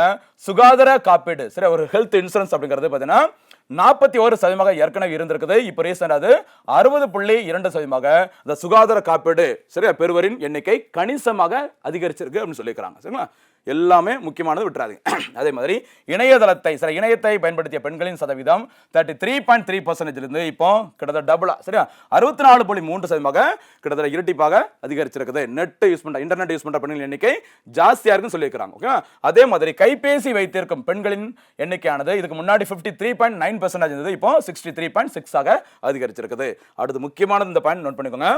சுகாதார காப்பீடு, சரி ஒரு ஹெல்த் இன்சூரன்ஸ் அப்படிங்கிறது பார்த்தீங்கன்னா 41% ஏற்கனவே இருந்திருக்குது. இப்போ ரீசெண்டாக அது 60.2% இந்த சுகாதார காப்பீடு சரியா பெறுவரின் எண்ணிக்கை கணிசமாக அதிகரிச்சிருக்கு அப்படின்னு சொல்லியிருக்கிறாங்க. சரிங்களா, எல்லாமே முக்கியமானது விட்டுறாதீங்க. அதே மாதிரி இணையதளத்தை சரி இணையத்தை பயன்படுத்திய பெண்களின் சதவீதம் 33.3%இருந்து இப்போ கிட்டத்தட்ட டபுளா சரியா 64.3% கிட்டத்தட்ட இரட்டிப்பாக அதிகரிச்சிருக்குது. நெட் யூஸ் பண்ற இன்டர்நெட் யூஸ் பண்ற பெண்களின் எண்ணிக்கை ஜாஸ்தியா இருக்குன்னு சொல்லியிருக்காங்க. ஓகே, அதே மாதிரி கைபேசி வைத்திருக்கும் பெண்களின் எண்ணிக்கையானது இதுக்கு முன்னாடி 53.9% இருந்தது, இப்போ 63.6 அதிகரிச்சிருக்குது. அடுத்து முக்கியமானது இந்த பாயிண்ட் நோட் பண்ணிக்கோங்க.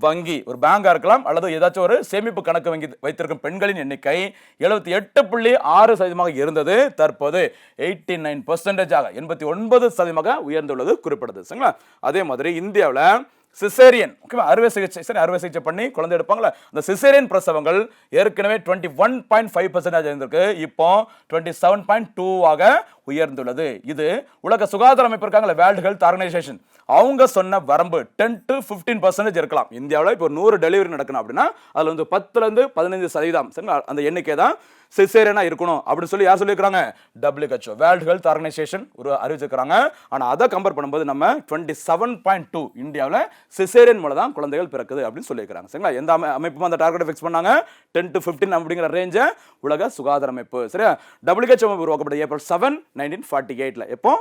வங்கி ஒரு பேங்கா இருக்கலாம் அல்லது ஏதாச்சும் ஒரு சேமிப்பு கணக்கு வங்கி வைத்திருக்கும் பெண்களின் எண்ணிக்கை 78.6% இருந்தது, தற்போது 89% 89% உயர்ந்துள்ளது குறிப்பிடது. சரிங்களா, அதே மாதிரி இந்தியாவில் சிசேரியன் அறுவை சிகிச்சை சரி அறுவை சிகிச்சை பண்ணி குழந்தை எடுப்பாங்களா, அந்த சிசேரியன் பிரசவங்கள் ஏற்கனவே 21.5% இருந்திருக்கு, இப்போ 27.2 உயர்ந்துள்ளது. இது உலக சுகாதார அமைப்பு இருக்காங்களா, வேர்ல்டு ஹெல்த் ஆர்கனைசேஷன், அவங்க சொன்ன வரம்பு 10 to 15% இருக்கலாம். இந்தியாவில் இப்போ 100 டெலிவரி நடக்கணும் அப்படின்னா அதுல வந்து 10லேருந்து 15% சரிங்களா அந்த எண்ணிக்கை தான் சிசேரியனா இருக்கணும் அப்படின்னு சொல்லி யார் சொல்லியிருக்காங்க, WHO வேர்ல்டு ஹெல்த் ஆர்கனைசேஷன் ஒரு அறிவிச்சிருக்காங்க. ஆனால் அதை கம்பேர் பண்ணும்போது நம்ம 27.2 இந்தியாவில் சிசேரியன் மூலம் தான் குழந்தைகள் பிறக்குது அப்படின்னு சொல்லியிருக்காங்க. சரிங்களா, எந்த அமைப்பும் அந்த டார்கெட்டை ஃபிக்ஸ் பண்ணாங்க 10 to 15 அப்படிங்கிற ரேஞ்சை உலக சுகாதார அமைப்பு. சரியா, WHO உருவாக்கப்பட்ட April 7, 1948 எப்போ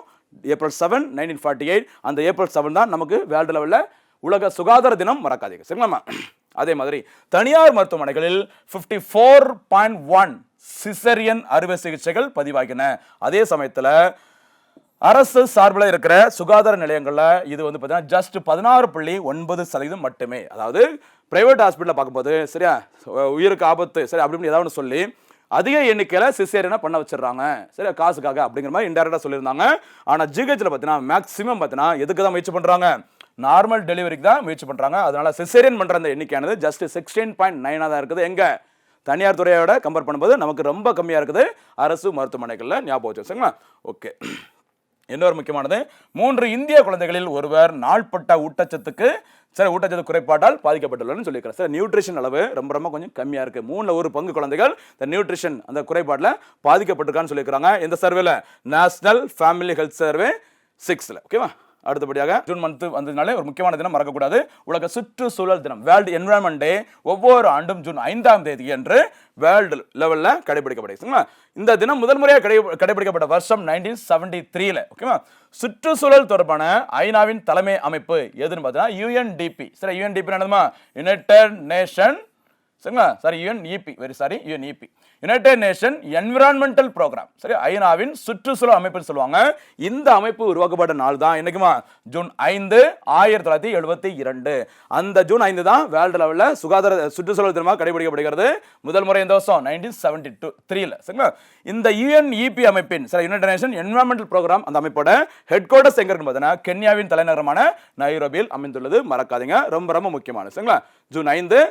April 7, 1948 அந்த April 7 தான் நமக்கு வேர்ல்டு லெவலில் உலக சுகாதார தினம், மறக்காதீங்க. சரிங்களா, அதே மாதிரி தனியார் மருத்துவமனைகளில் 54.1 சிசேரியன் அறுவை சிகிச்சைகள் பதிவாகின. அதே சமயத்தில் அரசு சார்பில் இருக்கிற சுகாதார நிலையங்களில் இது வந்து பார்த்தீங்கன்னா ஜஸ்ட் 16.9% மட்டுமே. அதாவது பிரைவேட் ஹாஸ்பிட்டலில் பார்க்கும்போது சரியா உயிருக்கு ஆபத்து சரி அப்படின்னு ஏதாவது சொல்லி அதிக எண்ணிக்கையில் சிசேரியனை பண்ண வச்சிடறாங்க சரி காசுக்காக அப்படிங்கிற மாதிரி இன்டெரக்டாக சொல்லியிருந்தாங்க. ஆனால் ஜிஹெச்சில் பார்த்தீங்கன்னா மேக்ஸிமம் பார்த்தீங்கன்னா எதுக்கு தான் முயற்சி பண்ணுறாங்க, நார்மல் டெலிவரிக்கு தான் முயற்சி பண்ணுறாங்க. அதனால சிசேரியன் பண்ணுற அந்த எண்ணிக்கையானது ஜஸ்ட் 16.9 தான் இருக்குது. எங்கே தனியார் துறையோட கம்பேர் பண்ணும்போது நமக்கு ரொம்ப கம்மியாக இருக்குது அரசு மருத்துவமனைகளில். ஞாபகம் வச்சு சரிங்களா. ஓகே, இன்னொரு முக்கியமானது 3 இந்திய குழந்தைகளில் ஒருவர் நாள்பட்ட ஊட்டச்சத்துக்கு சரி ஊட்டச்சத்து குறைபாட்டால் பாதிக்கப்பட்டுள்ளன்னு சொல்லியிருக்காரு. சார் நியூட்ரிஷன் அளவு ரொம்ப ரொம்ப கொஞ்சம் கம்மியாக இருக்குது. 3/1 குழந்தைகள் இந்த நியூட்ரிஷன் அந்த குறைபாட்டில் பாதிக்கப்பட்டிருக்கான்னு சொல்லியிருக்காங்க. இந்த சர்வேல நேஷனல் ஃபேமிலி ஹெல்த் சர்வே 6ல. ஓகேவா, அடுத்தபடியாக ஜூன் மந்த் வந்ததுனாலே ஒரு முக்கியமான தினம் மறக்கக்கூடாது, உலக சுற்றுச்சூழல் தினம் வேர்ல்டு என்விரான்மெண்ட் டே. ஒவ்வொரு ஆண்டும் ஜூன் 5ஆம் தேதி என்று வேர்ல்டு லெவலில் கடைபிடிக்கப்படுது. இந்த தினம் முதல் முறையாக கடைபிடிக்கப்பட்ட வருஷம் 1973. ஓகேவா, சுற்றுச்சூழல் தொடர்பான ஐநாவின் தலைமை அமைப்பு எதுன்னு பார்த்தீங்கன்னா UNDP. சரி, UNDP என்னதுமா, யுனைடெட் நேஷன் சரிங்களா? Sorry UNEP, very sorry UNEP, united nation environmental programme. சரி, ஐநாவின் சுற்றுச்சூழல் அமைப்புன்னு சொல்லுவாங்க. இந்த அமைப்பு உருவாக்கப்பட்ட நாள் தான் என்னைக்குமா? ஜூன் 5 1972. அந்த ஜூன் 5 தான் வேர்ல்டு லெவல்ல சுகாதார சுற்றுச்சூழல் தினமாக கடைபிடிக்கப்படுகிறது. முதல் முறை இந்த வருஷம் 1973. சரிங்களா? இந்த யுஎன்இபி அமைப்பின், சரி, யுனைடெட் நேஷன் என்விரான்மெண்டல் ப்ரோக்ராம், அந்த அமைப்போட ஹெட் குவார்ட்டர்ஸ் எங்க இருக்குன்னு பார்த்தீங்கன்னா கென்யாவின் தலைநகரமான நைரோபியில் அமைந்துள்ளது. மறக்காதீங்க, ரொம்ப ரொம்ப முக்கியமானது. சரிங்களா? ஜூன் 5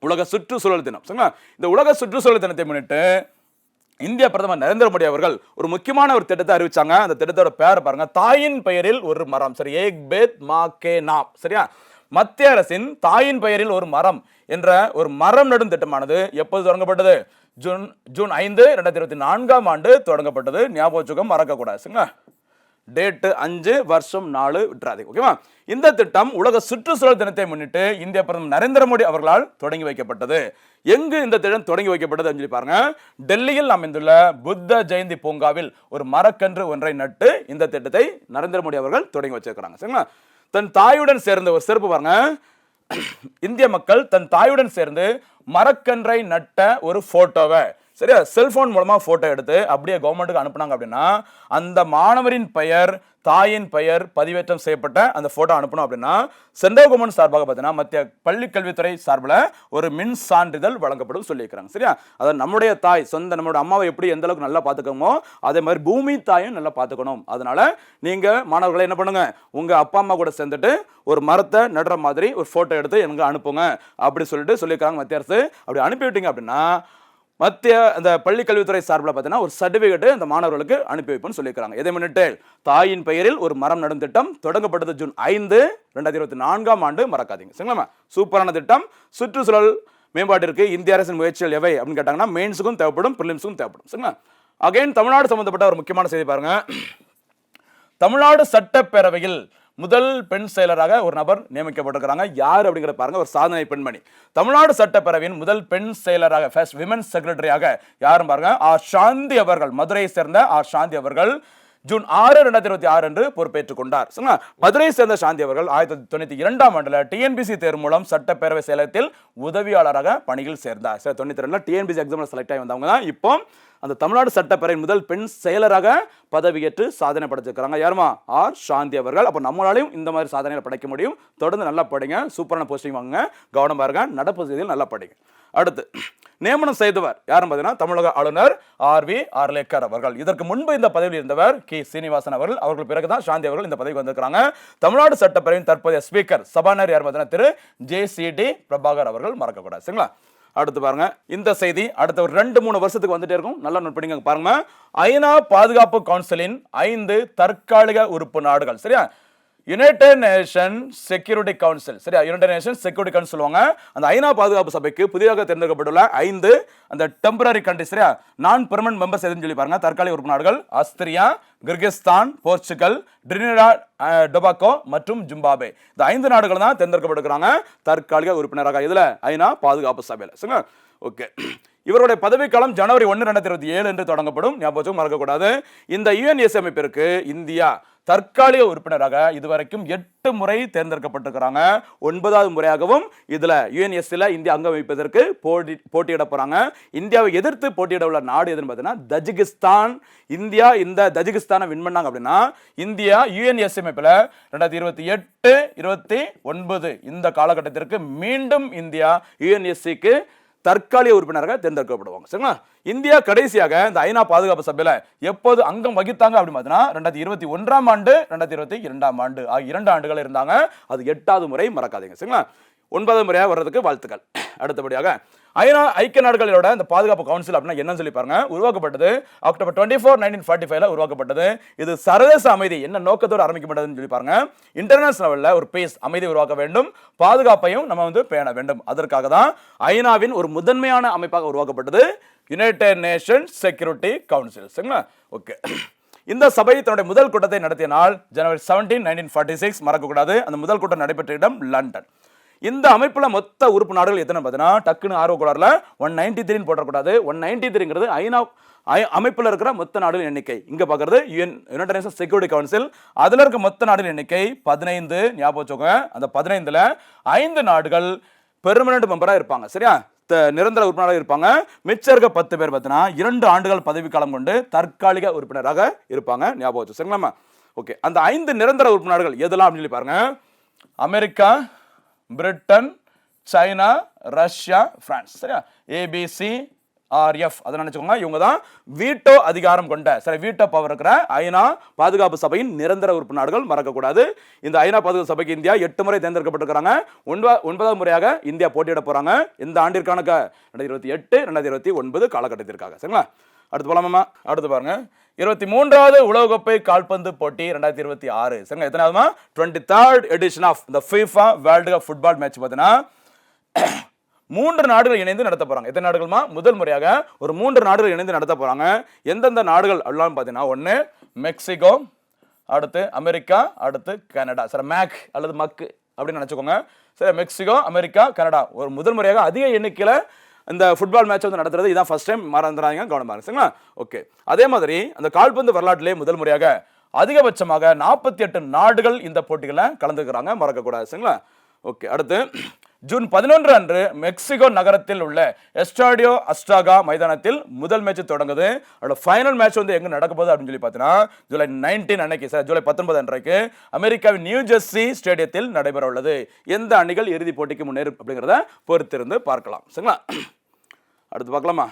உலக சுற்றுச்சூழல் தினம். சரிங்களா? இந்த உலக சுற்றுச்சூழல் தினத்தை முன்னிட்டு இந்திய பிரதமர் நரேந்திர மோடி அவர்கள் ஒரு முக்கியமான ஒரு திட்டத்தை அறிவிச்சாங்க. அந்த திட்டத்தோட பேர் பாருங்க, தாயின் பெயரில் ஒரு மரம். சரி, ஏக் பேத் மா கே நாம். சரியா? மத்திய அரசின் தாயின் பெயரில் ஒரு மரம் என்ற ஒரு மரம் நடும் திட்டமானது எப்போது தொடங்கப்பட்டது? ஜூன் 5 2024 தொடங்கப்பட்டது. ஞாபகம் வச்சுக்கோங்க, மறக்கக்கூடாது. சரிங்களா? டேட்டு 5, வருஷம் 4 விட்டுறாதீங்க. ஓகேவா? இந்த திட்டம் உலக சுற்றுச்சூழல் தினத்தை முன்னிட்டு இந்திய பிரதமர் நரேந்திர மோடி அவர்களால் தொடங்கி வைக்கப்பட்டது. எங்கு இந்த திட்டம் தொடங்கி வைக்கப்பட்டது சொல்லி பாருங்க, டெல்லியில் அமைந்துள்ள புத்த ஜெயந்தி பூங்காவில் ஒரு மரக்கன்று ஒன்றை நட்டு இந்த திட்டத்தை நரேந்திர மோடி அவர்கள் தொடங்கி வச்சிருக்கிறாங்க. சரிங்களா? தன் தாயுடன் சேர்ந்த ஒரு சிறப்பு பாருங்க, இந்திய மக்கள் தன் தாயுடன் சேர்ந்து மரக்கன்றை நட்ட ஒரு போட்டோவை, சரியா, செல்போன் மூலமா போட்டோ எடுத்து அப்படியே கவர்மெண்ட்டுக்கு அனுப்புனாங்க அப்படின்னா அந்த மாணவரின் பெயர், தாயின் பெயர் பதிவேற்றம் செய்யப்பட்ட அந்த போட்டோ அனுப்பணும் அப்படின்னா சென்ட்ரல் கவர்மெண்ட் சார்பாக பார்த்தீங்கன்னா மத்திய பள்ளி கல்வித்துறை சார்பில் ஒரு மின் சான்றிதழ் வழங்கப்படும் சொல்லியிருக்கிறாங்க. சரியா? அதாவது நம்முடைய தாய், சொந்த நம்மளோட அம்மாவை எப்படி எந்த அளவுக்கு நல்லா பார்த்துக்கோமோ அதே மாதிரி பூமி தாயும் நல்லா பார்த்துக்கணும். அதனால நீங்க மாணவர்களை என்ன பண்ணுங்க, உங்க அப்பா அம்மா கூட சேர்ந்துட்டு ஒரு மரத்தை நடுற மாதிரி ஒரு போட்டோ எடுத்து எனக்கு அனுப்புங்க அப்படி சொல்லிட்டு சொல்லியிருக்காங்க மத்திய அரசு. அப்படி அனுப்பிவிட்டீங்க அப்படின்னா மத்திய அந்த பள்ளி கல்வித்துறை சார்பில் பார்த்தீங்கன்னா ஒரு சர்டிபிகேட் அந்த மாணவர்களுக்கு அனுப்பி வைப்புன்னு சொல்லியிருக்காங்க. இதை முன்னிட்டு தாயின் பெயரில் ஒரு மரம் நடும் திட்டம் தொடங்கப்பட்டது ஜூன் 5 2024. மறக்காதீங்க. சரிங்களா? சூப்பரான திட்டம். சுற்றுச்சூழல் மேம்பாட்டிற்கு இந்திய அரசின் முயற்சிகள் எவை அப்படின்னு கேட்டாங்கன்னா மெயின்ஸுக்கும் தேவைப்படும், பிரிலிம்ஸுக்கும் தேவைப்படும். சரிங்களா? அகைன் தமிழ்நாடு சம்பந்தப்பட்ட ஒரு முக்கியமான செய்தி பாருங்க. தமிழ்நாடு சட்டப்பேரவையில் முதல் பெண் செயலராக ஒரு நபர் நியமிக்கப்பட்டிருக்கிறாங்க. யார் அப்படிங்கிற பாருங்க, ஒரு சாதனை பெண்மணி. தமிழ்நாடு சட்டப்பேரவையின் முதல் பெண் செயலராக, ஃபர்ஸ்ட் விமன் செக்ரட்டரியாக யாரும் பாருங்க, ஆர் சாந்தி அவர்கள், மதுரையை சேர்ந்த ஆர் சாந்தி அவர்கள் ஜூன் 6 2026 அன்று பொறுப்பேற்றுக் கொண்டார். மதுரையை சேர்ந்த சாந்தி அவர்கள் 1992 டிஎன்பிசி தேர்வு மூலம் சட்டப்பேரவை செயலகத்தில் உதவியாளராக பணியில் சேர்ந்தார். 92 டிஎன்பிசி எக்ஸாம்ல செலக்ட் ஆகி வந்தவங்க தான் இப்போ அந்த தமிழ்நாடு சட்டப்பேரவை முதல் பெண் செயலராக பதவியேற்று சாதனை படைச்சிருக்கிறாங்க. யாருமா? ஆர் சாந்தி அவர்கள். அப்போ நம்மளாலையும் இந்த மாதிரி சாதனைகளை படைக்க முடியும். தொடர்ந்து நல்லா படிங்க, சூப்பரான போஸ்டிங் வாங்க, கவனமா இருங்க, நடப்பு செய்தியில் நல்லா படிங்க. அடுத்து நியமனம் செய்தவர் யாரும் பார்த்தீங்கன்னா தமிழக ஆளுநர் ஆர்.வி. ஆர்லேக்கர் அவர்கள். இதற்கு முன்பு இந்த பதவியில் இருந்தவர் கே. சீனிவாசன் அவர்கள். அவர்கள் பிறகுதான் சாந்தி அவர்கள் இந்த பதவிக்கு வந்திருக்கிறாங்க. தமிழ்நாடு சட்டப்பேரவையின் தற்போதைய ஸ்பீக்கர் சபாநாயகர் யார் பார்த்தீங்கன்னா திரு ஜே.சி.டி. பிரபாகர் அவர்கள். மறக்கக்கூடாது. சரிங்களா? அடுத்து பாருங்க, இந்த செய்தி அடுத்த ஒரு 2-3 வருஷத்துக்கு வந்துட்டே இருக்கும். நல்லா நோட் பண்ணிங்க பாருங்க. ஐநா பாதுகாப்பு கவுன்சிலின் 5 தற்காலிக உறுப்பு நாடுகள். சரியா? United nation security council. சரியா? யுனைடெட் நேஷன் செக்யூரிட்டி கவுன்சில் சொல்லுவாங்க. அந்த ஐநா பாதுகாப்பு சபைக்கு புதிதாக தேர்ந்தெடுக்கப்பட்டுள்ள 5 அந்த டெம்பரரி கண்ட்ரி, சரியா, நான் பெர்மனன்ட் மெம்பர்ஸ் எதுன்னு சொல்லி பாருங்க. தற்காலிக உறுப்பு நாடுகள் Austria, Kyrgyzstan, Portugal, Trinidad Tobago மற்றும் ஜிம்பாப்வே. இந்த 5 நாடுகள் தான் தேர்ந்தெடுக்கப்பட்டிருக்கிறாங்க தற்காலிக உறுப்பினராக இதுல ஐநா பாதுகாப்பு சபையில். சரிங்களா? ஓகே. இவருடைய பதவிக்காலம் ஜனவரி 1 2027 என்று தொடங்கப்படும். ஞாபகம் மறக்கக்கூடாது. இந்த யுஎன்எஸ்சி அமைப்பிற்கு இந்தியா தற்காலிக உறுப்பினராக இதுவரைக்கும் 8 முறை தேர்ந்தெடுக்கப்பட்டிருக்கிறாங்க. 9வது முறையாகவும் இதுல யுஎன்எஸ்சில இந்தியா அங்கம் வகிப்பதற்கு போட்டியிட போறாங்க. இந்தியாவை எதிர்த்து போட்டியிட உள்ள நாடு எதுன்னு பார்த்தீங்கன்னா தஜிகிஸ்தான். இந்தியா இந்த தஜிகிஸ்தானை வின் பண்ணாங்க அப்படின்னா இந்தியா யுஎன்எஸ்சி அமைப்பில் 2028, 29 இந்த காலகட்டத்திற்கு மீண்டும் இந்தியா யுஎன்எஸ்சிக்கு தற்காலிக உறுப்பினராக தேர்ந்தெடுக்கப்படுவாங்க. சரிங்களா? இந்தியா கடைசியாக இந்த ஐநா பாதுகாப்பு சபையில எப்போது அங்கம் வகித்தாங்க அப்படின்னு பார்த்தீங்கன்னா 2021 2022 ஆகிய 2 ஆண்டுகள் இருந்தாங்க. அது 8வது முறை. மறக்காதீங்க. சரிங்களா? 9வது முறையாக வர்றதுக்கு வாழ்த்துக்கள். அடுத்தபடியாக ஐநா ஐக்கிய நாடுகளோட இந்த பாதுகாப்பு கவுன்சில் அப்படின்னா என்னன்னு சொல்லி பாருங்க. உருவாக்கப்பட்டது அக்டோபர் 24, 1945 உருவாக்கப்பட்டது. இது சர்வதேச அமைதி என்ன நோக்கத்தோடு ஆரம்பிக்கப்பட்டதுன்னு சொல்லி பாருங்க. இன்டர்நேஷனல் லெவல்ல ஒரு பேஸ் அமைதி உருவாக்க வேண்டும், பாதுகாப்பையும் நம்ம பேண வேண்டும். அதற்காக தான் ஐநாவின் ஒரு முதன்மையான அமைப்பாக உருவாக்கப்பட்டது யுனைடெட் நேஷன் செக்யூரிட்டி கவுன்சில். சரிங்களா? ஓகே. இந்த சபை தன்னுடைய முதல் கூட்டத்தை நடத்திய நாள் ஜனவரி 17, 1946. மறக்கக்கூடாது. அந்த முதல் கூட்டம் நடைபெற்ற இடம் லண்டன். இந்த அமைப்புல மொத்த உறுப்பு நாடுகள் எத்தனை பார்த்தீங்கன்னா டக்குன்னு ஆர்வக்குளாரில் 193 போடக்கூடாது. 193ங்கிறது ஐநா அமைப்பில் இருக்கிற மொத்த நாடுகள் எண்ணிக்கை. இங்க பாக்குறது யுனைடெட் நேஷன் செக்யூரிட்டி கவுன்சில். அதுல இருக்க மொத்த நாடுகள் எண்ணிக்கை 15. ஞாபகம் வச்சுக்கோங்க. அந்த 15ல 5 நாடுகள் பெர்மனன்ட் மெம்பரா இருப்பாங்க. சரியா? நிரந்தர உறுப்பினராக இருப்பாங்க. மிச்சம் இருக்க 10 பேர் பார்த்தீங்கன்னா 2 ஆண்டுகள் பதவிக்காலம் கொண்டு தற்காலிக உறுப்பினராக இருப்பாங்க. ஞாபகம் வச்சு சரிங்களா? ஓகே, அந்த 5 நிரந்தர உறுப்பினர்கள் எதெல்லாம் அப்படின்னு சொல்லி பாருங்க. America, Britain, China, Russia, France. சரியா? ஏபிசி ஆர்எஃப் அதை நினைச்சுக்கோங்க. இவங்க தான் வீட்டோ அதிகாரம் கொண்ட, சரி, வீட்டோ பவர் இருக்கிற ஐநா பாதுகாப்பு சபையின் நிரந்தர உறுப்பினர்கள். மறக்கக்கூடாது. இந்த ஐநா பாதுகாப்பு சபைக்கு இந்தியா 8 முறை தேர்ந்தெடுக்கப்பட்டிருக்காங்க. 9வது முறையாக இந்தியா போட்டியிட போறாங்க. இந்த ஆண்டிற்கான 2028, 2029 காலகட்டத்திற்காக. சரிங்களா? அடுத்து போலாமா? அடுத்து பாருங்க. 23வது உலகக்கோப்பை கால்பந்து போட்டி 2026. சரிங்க, எத்தனாவதுமா? 23rd edition of the FIFA world cup football match பார்த்தீங்கன்னா 3 நாடுகள் இணைந்து நடத்த போறாங்க. எத்தனை நாடுகள்மா? முதல் முறையாக ஒரு 3 நாடுகள் இணைந்து நடத்த போறாங்க. எந்தெந்த நாடுகள் அப்படிலாம் பார்த்தீங்கன்னா, 1 மெக்சிகோ, அடுத்து அமெரிக்கா, அடுத்து கனடா. சரி, மேக் அல்லது மக்கு அப்படின்னு நினைச்சுக்கோங்க. சரி, மெக்சிகோ, அமெரிக்கா, கனடா ஒரு முதல் முறையாக அதிக எண்ணிக்கையில் இந்த ஃபுட்பால் மேட்ச் வந்து நடத்துறது இதான் ஃபர்ஸ்ட் டைம். மறந்துறாங்க, கவனமா இருங்க. சரிங்களா? ஓகே, அதே மாதிரி அந்த கால்பந்து வரலாற்றிலே முதல் முறையாக அதிகபட்சமாக 48 நாடுகள் இந்த போட்டிகளை கலந்துக்கிறாங்க. மறக்கக்கூடாது. சரிங்களா? ஓகே, அடுத்து ஜூன் 11 அன்று மெக்சிகோ நகரத்தில் உள்ள எஸ்டாடியோ அஸ்டாகா மைதானத்தில் முதல் மேட்ச் தொடங்குது. அதோட ஃபைனல் மேட்ச் வந்து எங்க நடக்க போகுது அப்படின்னு சொல்லி பார்த்தீங்கன்னா ஜூலை 19 அன்னைக்கு, சார், ஜூலை 19 அன்றைக்கு அமெரிக்காவின் நியூ ஜெர்சி ஸ்டேடியத்தில் நடைபெற உள்ளது. எந்த அணிகள் இறுதிப் போட்டிக்கு முன்னேறும் அப்படிங்கிறத பொறுத்திருந்து பார்க்கலாம். சரிங்களா? அடுத்து பார்க்கலாமா?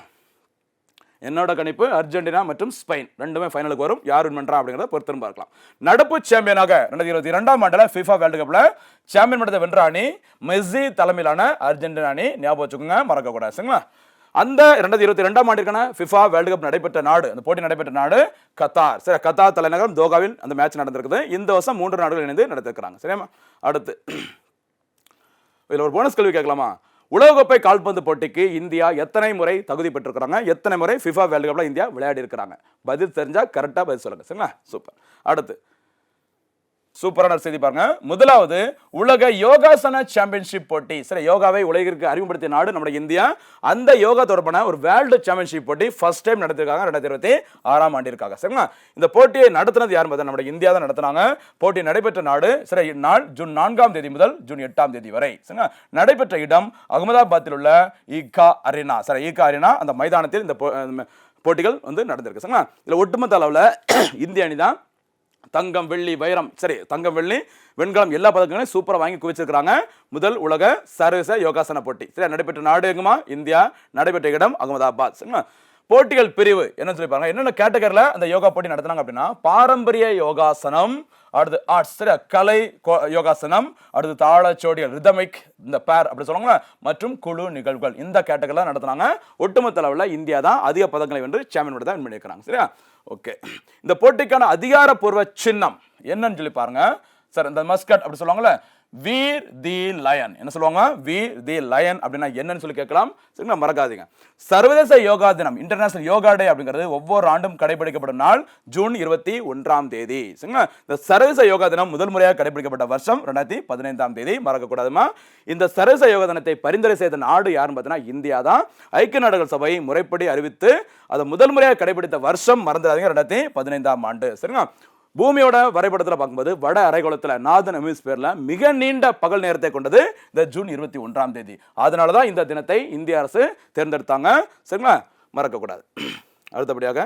என்னோட கணிப்பு அர்ஜென்டினா மற்றும் ஸ்பெயின் ரெண்டுமே ஃபைனலுக்கு வரும். யார் வின் பண்றா அப்படிங்கறத பொறுத்து பார்க்கலாம். நடப்பு சாம்பியனாக 2022ஆம் ஆண்டுல FIFA வேர்ல்டு கப்ல சாம்பியன் பட்டத்தை வென்ற அணி மெஸ்ஸி தலைமையிலான அர்ஜென்டினா அணி. ஞாபகம் வச்சுக்கோங்க, மறக்க கூடாது. சரிங்களா? அந்த 2022ஆம் ஆண்டிற்கான FIFA வேர்ல்டு கப் நடைபெற்ற நாடு, அந்த போட்டி நடைபெற்ற நாடு கத்தார். சரி, கத்தார் தலைநகரம் தோகாவில் அந்த மேட்ச் நடந்திருக்குது. இந்த வருஷம் 3 நாடுகள் இணைந்து நடத்திருக்கிறாங்க. சரியா? அடுத்து இதுல ஒரு போனஸ் கேள்வி கேட்கலாமா? உலகக்கோப்பை கால்பந்து போட்டிக்கு இந்தியா எத்தனை முறை தகுதி பெற்றிருக்கிறாங்க? எத்தனை முறை FIFA வேர்ல்டு கப்ல இந்தியா விளையாடி இருக்கிறாங்க? பதில் தெரிஞ்சா கரெக்டா பதில் சொல்லுங்க. சரிங்களா? சூப்பர். அடுத்து சூப்பரான செய்தி பாருங்க. முதலாவது உலக யோகாசன சாம்பியன்ஷிப் போட்டி. சரி, யோகாவை உலகிற்கு அறிமுகப்படுத்திய நாடு நம்ம இந்தியா. அந்த யோகா தொடர்பான ஒரு வேர்ல்டு சாம்பியன்ஷிப் போட்டி ஃபர்ஸ்ட் டைம் நடத்திருக்காங்க 2026ஆம் ஆண்டிற்காக. சரிங்களா? இந்த போட்டியை நடத்தினது யார் பார்த்தா நம்ம இந்தியா தான் நடத்தினாங்க. போட்டி நடைபெற்ற நாடு, சரி, நாள் ஜூன் 4ஆம் தேதி முதல் ஜூன் 8ஆம் தேதி வரை. சரிங்களா? நடைபெற்ற இடம் அகமதாபாத்தில் உள்ள ஈகா அரேனா. சரி, ஈகா அரேனா அந்த மைதானத்தில் இந்த போட்டிகள் வந்து நடந்திருக்கு. சரிங்களா? இதுல ஒட்டுமொத்த அளவில் இந்திய அணி தான் தங்கம், வெள்ளி, வைரம், சரி, தங்கம், வெள்ளி, வெண்கலம் எல்லா பதக்கங்களையும் சூப்பரா வாங்கி குவிச்சிருக்காங்க. முதல் உலக சர்வதேச யோகாசன போட்டி. சரி, நடைபெற்ற நாடு எங்குமா? இந்தியா. நடைபெற்ற இடம் அகமதாபாத். சரிங்களா? போட்டிகள் பிரிவு என்ன சொல்லி பாருங்க. என்னென்ன கேட்டகரியில அந்த யோகா போட்டி நடத்தினாங்க அப்படின்னா, பாரம்பரிய யோகாசனம், அடுத்து ஆர்ட்ஸ், சரி, கலை யோகாசனம், அடுத்து தாளச்சோடிகள், ரிதமிக், இந்த பேர் அப்படி சொல்லுவாங்க, மற்றும் குழு நிகழ்வுகள், இந்த கேட்டகரியில நடத்தினாங்க. ஒட்டுமொத்த அளவில் இந்தியா தான் அதிக பதக்கங்களை வென்று சாம்பியன் பட்டத்தை வின் பண்ணியிருக்காங்க. சரியா? ஓகே, இந்த போட்டிக்கான அதிகாரப்பூர்வ சின்னம் என்னன்னு சொல்லி பாருங்க. சார், இந்த மஸ்கட் அப்படி சொல்லுவாங்கல்ல, வீர் தி லயன். என்ன சொல்லுவாங்க? வீர் தி லயன் அப்படின்னா என்னன்னு சொல்லி கேட்கலாம். சரிங்களா? மறக்காதீங்க. சர்வதேச யோகா தினம், இன்டர்நேஷனல் யோகா டே அப்படிங்கிறது ஒவ்வொரு ஆண்டும் கடைபிடிக்கப்படும் நாள் ஜூன் 21ஆம் தேதி. சரிங்களா? இந்த சர்வதேச யோகா தினம் முதல் முறையாக கடைபிடிக்கப்பட்ட வருஷம் 2015ஆம் தேதி. மறக்கக்கூடாதுமா. இந்த சர்வதேச யோகா தினத்தை பரிந்துரை செய்த நாடு யாருன்னு பார்த்தீங்கன்னா இந்தியா தான். ஐக்கிய நாடுகள் சபை முறைப்படி அறிவித்து அதை முதல் முறையாக கடைபிடித்த வருஷம் மறந்துடாதீங்க, 2015ஆம் ஆண்டு. சரிங்களா? பூமியோட வரைபடத்தில் பார்க்கும்போது வட அரைகோளத்தில் நார்தன் ஹெமிஸ்பியர்ல மிக நீண்ட பகல் நேரத்தை கொண்டது இந்த ஜூன் 21ஆம் தேதி. அதனால தான் இந்த தினத்தை இந்திய அரசு தேர்ந்தெடுத்தாங்க. சரிங்களா? மறக்கக்கூடாது. அடுத்தபடியாக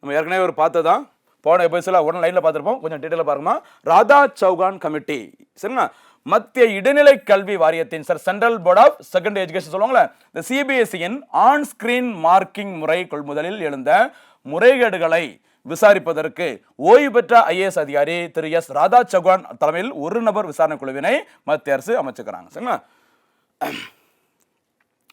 நம்ம ஏற்கனவே ஒரு பார்த்ததான் போன எபிசோட்ல உடனே லைன்ல பார்த்துருப்போம். கொஞ்சம் டீட்டெயிலாக பாருங்கம்மா. ராதா சௌகான் கமிட்டி. சரிங்களா? மத்திய இடைநிலை கல்வி வாரியத்தின், sir, central board of secondary education சொல்லுவாங்களே, இந்த சிபிஎஸ்இயின் ஆன் ஸ்கிரீன் மார்க்கிங் முறை கொள்முதலில் எழுந்த முறைகேடுகளை விசாரிப்பதற்கு ஓய்வு பெற்ற ஐஏஎஸ் அதிகாரி திரு எஸ் ராதா சௌகான் தலைமையில் ஒரு நபர் விசாரணை குழுவினை மத்திய அரசு அமைச்சுக்கிறாங்க. சரிங்களா?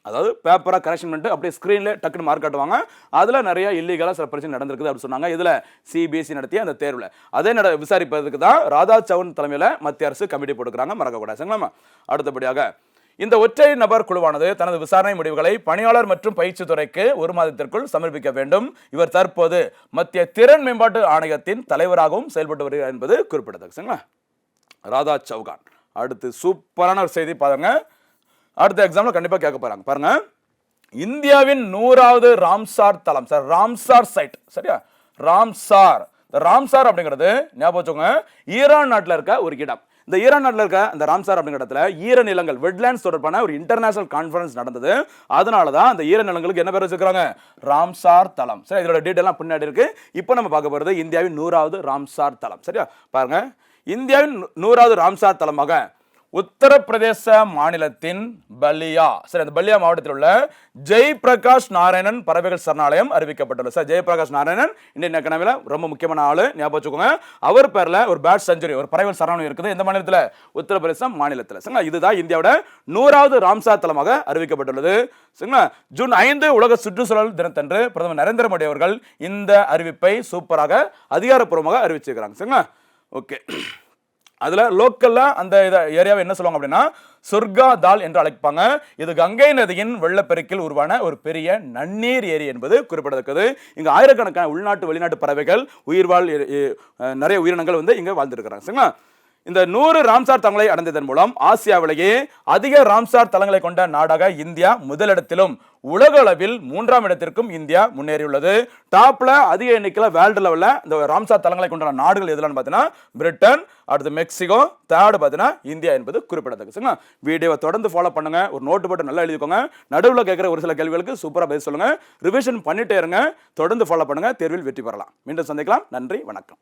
அதாவது பேப்பரா கரெக்ஷன் பண்ணிட்டு அப்படியே ஸ்கிரீன்ல டக்குன்னு மார்க் காட்டுவாங்க. அதுல நிறைய இல்லீகலா சில பிரச்சனை நடந்திருக்குது அப்படின்னு சொன்னாங்க. இதுல சிபிஎஸ்இ நடத்திய அந்த தேர்வுல அதே விசாரிப்பதற்கு தான் ராதா சௌகான் தலைமையில மத்திய அரசு கமிட்டி போட்டுக்கிறாங்க. மறக்கக்கூடாது. சரிங்களா? அடுத்தபடியாக இந்த ஒற்றை நபர் குழுவானது தனது விசாரணை முடிவுகளை பணியாளர் மற்றும் பயிற்சி துறைக்கு 1 மாதத்திற்குள் சமர்ப்பிக்க வேண்டும். இவர் தற்போது மத்திய திறன் மேம்பாட்டு ஆணையத்தின் தலைவராகவும் செயல்பட்டு வருகிறார் என்பது குறிப்பிடத்தக்கது. சரிங்களா? ராதா சௌகான். அடுத்து சூப்பரான ஒரு செய்தி பாருங்க. அடுத்த எக்ஸாம்ல கண்டிப்பா கேட்க போறாங்க. பாருங்க, இந்தியாவின் 100வது ராம்சார் தளம், சார், ராம்சார் சைட். சரியா? ராம்சார் ராம்சார் அப்படிங்கிறது ஞாபகம் வச்சுக்கோங்க, ஈரான் நாட்டில் இருக்க ஒரு இடம். இந்த ஈரான் நாட்டில் இருக்க இந்த ராம்சார் அப்படிங்கிற இடத்துல ஈர நிலங்கள் வெட்லேண்ட்ஸ் தொடர்பான ஒரு இன்டர்நேஷனல் கான்ஃபரன்ஸ் நடந்தது. அதனால தான் அந்த ஈர நிலங்களுக்கு என்ன பேர் வச்சிருக்காங்க, ராம்சார் தலம். சரி, இதோட டீட்டெயிலாம் பின்னாடி இருக்கு. இப்போ நம்ம பார்க்க போறது இந்தியாவின் 100வது ராம்சார் தலம். சரியா, பாருங்க, இந்தியாவின் 100வது ராம்சார் தலமாக உத்தரப்பிரதேச மாநிலத்தின் பல்லியா, சரி, அந்த பல்லியா மாவட்டத்தில் உள்ள ஜெயபிரகாஷ் நாராயணன் பறவைகள் சரணாலயம் அறிவிக்கப்பட்டுள்ளது. சார், ஜெயபிரகாஷ் நாராயணன் இந்தியன் எக்கனாமியில் ரொம்ப முக்கியமான ஆளு, ஞாபகம் வச்சுக்கோங்க. அவர் பேர்ல ஒரு பேர்ட் செஞ்சுரி, ஒரு பறவைகள் சரணாலயம் இருக்குது. எந்த மாநிலத்தில்? உத்தரப்பிரதேச மாநிலத்தில். சரிங்களா, இதுதான் இந்தியாவோட 100வது ராம்சார் தலமாக அறிவிக்கப்பட்டுள்ளது. சரிங்களா, ஜூன் 5 உலக சுற்றுச்சூழல் தினத்தன்று பிரதமர் நரேந்திர மோடி அவர்கள் இந்த அறிவிப்பை சூப்பராக அதிகாரப்பூர்வமாக அறிவிச்சிருக்கிறாங்க. சரிங்களா, ஓகே. அதுல லோக்கல்ல அந்த ஏரியாவை என்ன சொல்லுவாங்க அப்படின்னா சொர்க்கா தால் என்று அழைப்பாங்க. இது கங்கை நதியின் வெள்ளப்பெருக்கில் உருவான ஒரு பெரிய நன்னீர் ஏரி என்பது குறிப்பிடத்தக்கது. இங்க ஆயிரக்கணக்கான உள்நாட்டு வெளிநாட்டு பறவைகள், உயிர்வாழ் நிறைய உயிரினங்கள் வந்து இங்க வாழ்ந்துருக்கிறாங்க. சரிங்களா, இந்த 100 ராம்சார் தலங்களை அடைந்ததன் மூலம் ஆசியாவிலேயே அதிக ராம்சார் தலங்களை கொண்ட நாடாக இந்தியா முதலிடத்திலும் உலக அளவில் 3ஆம் இடத்திற்கும் இந்தியா முன்னேறியுள்ளது. டாப்ல அதிக எண்ணிக்கையில் வேர்ல்டு லெவலில் இந்த ராம்சார் தலங்களை கொண்ட நாடுகள் எதுலான்னு பார்த்தீங்கன்னா பிரிட்டன், அடுத்து மெக்சிகோ, தேர்டு பார்த்தீங்கன்னா இந்தியா என்பது குறிப்பிடத்தக்கது. சரிங்களா, வீடியோவை தொடர்ந்து ஃபாலோ பண்ணுங்க, ஒரு நோட்டு போட்டு நல்லா எழுதிக்கோங்க. நடுவில் கேட்குற ஒரு சில கேள்விகளுக்கு சூப்பராக பதில் சொல்லுங்க, ரிவிஷன் பண்ணிட்டே இருங்க, தொடர்ந்து ஃபாலோ பண்ணுங்க, தேர்வில் வெற்றி பெறலாம். மீண்டும் சந்திக்கலாம். நன்றி, வணக்கம்.